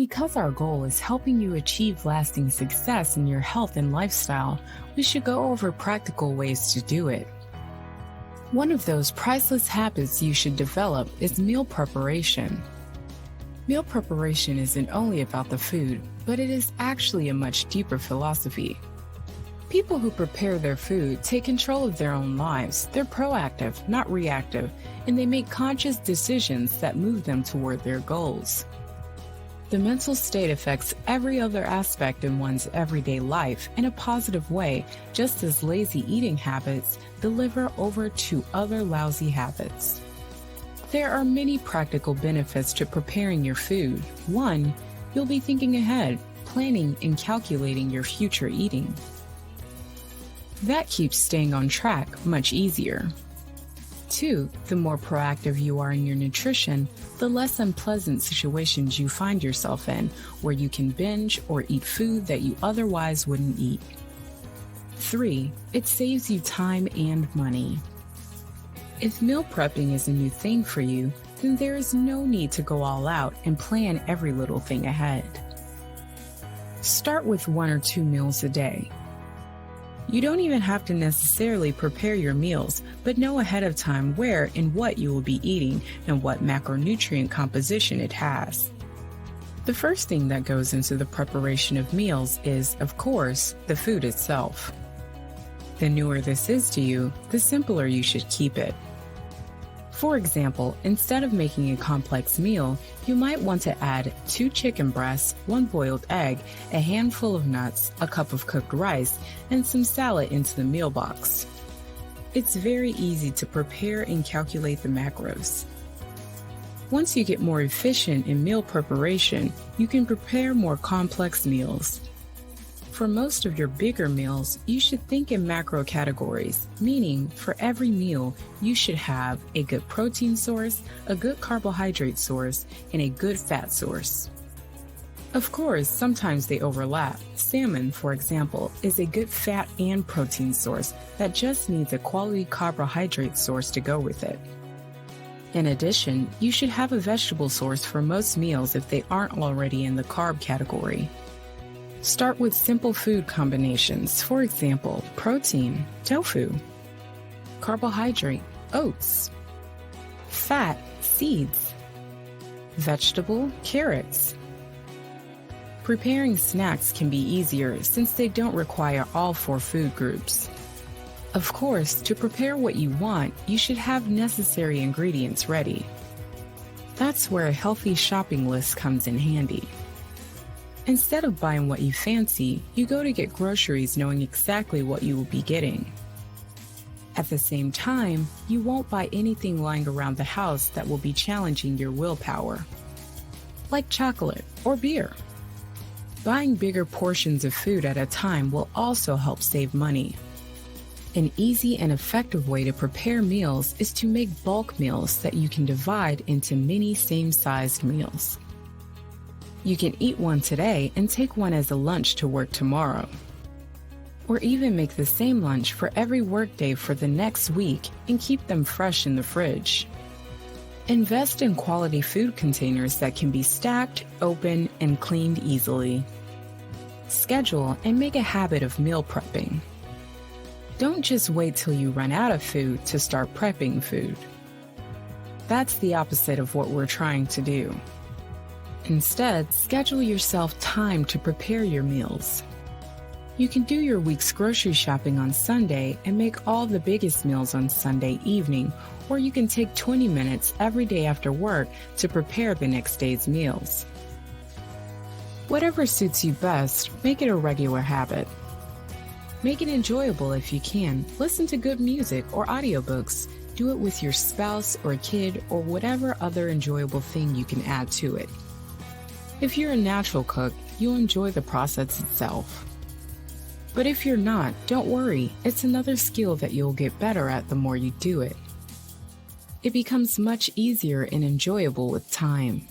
Because our goal is helping you achieve lasting success in your health and lifestyle, we should go over practical ways to do it. One of those priceless habits you should develop is meal preparation. Meal preparation isn't only about the food, but it is actually a much deeper philosophy. People who prepare their food take control of their own lives. They're proactive, not reactive, and they make conscious decisions that move them toward their goals. The mental state affects every other aspect in one's everyday life in a positive way, just as lazy eating habits deliver over to other lousy habits. There are many practical benefits to preparing your food. One, you'll be thinking ahead, planning and calculating your future eating. That keeps staying on track much easier. 2, the more proactive you are in your nutrition, the less unpleasant situations you find yourself in where you can binge or eat food that you otherwise wouldn't eat. 3, it saves you time and money. If meal prepping is a new thing for you, then there is no need to go all out and plan every little thing ahead. Start with 1 or 2 meals a day. You don't even have to necessarily prepare your meals, but know ahead of time where and what you will be eating and what macronutrient composition it has. The first thing that goes into the preparation of meals is, of course, the food itself. The newer this is to you, the simpler you should keep it. For example, instead of making a complex meal, you might want to add 2 chicken breasts, 1 boiled egg, a handful of nuts, a cup of cooked rice, and some salad into the meal box. It's very easy to prepare and calculate the macros. Once you get more efficient in meal preparation, you can prepare more complex meals. For most of your bigger meals, you should think in macro categories, meaning for every meal, you should have a good protein source, a good carbohydrate source, and a good fat source. Of course, sometimes they overlap. Salmon, for example, is a good fat and protein source that just needs a quality carbohydrate source to go with it. In addition, you should have a vegetable source for most meals if they aren't already in the carb category. Start with simple food combinations, for example, protein, tofu, carbohydrate, oats, fat, seeds, vegetable, carrots. Preparing snacks can be easier since they don't require all 4 food groups. Of course, to prepare what you want, you should have necessary ingredients ready. That's where a healthy shopping list comes in handy. Instead of buying what you fancy, you go to get groceries knowing exactly what you will be getting. At the same time, you won't buy anything lying around the house that will be challenging your willpower, like chocolate or beer. Buying bigger portions of food at a time will also help save money. An easy and effective way to prepare meals is to make bulk meals that you can divide into many same-sized meals. You can eat one today and take one as a lunch to work tomorrow. Or even make the same lunch for every workday for the next week and keep them fresh in the fridge. Invest in quality food containers that can be stacked, opened, and cleaned easily. Schedule and make a habit of meal prepping. Don't just wait till you run out of food to start prepping food. That's the opposite of what we're trying to do. Instead, schedule yourself time to prepare your meals. You can do your week's grocery shopping on Sunday and make all the biggest meals on Sunday evening, or you can take 20 minutes every day after work to prepare the next day's meals. Whatever suits you best, make it a regular habit. Make it enjoyable if you can. Listen to good music or audiobooks. Do it with your spouse or kid or whatever other enjoyable thing you can add to it. If you're a natural cook, you'll enjoy the process itself. But if you're not, don't worry. It's another skill that you'll get better at the more you do it. It becomes much easier and enjoyable with time.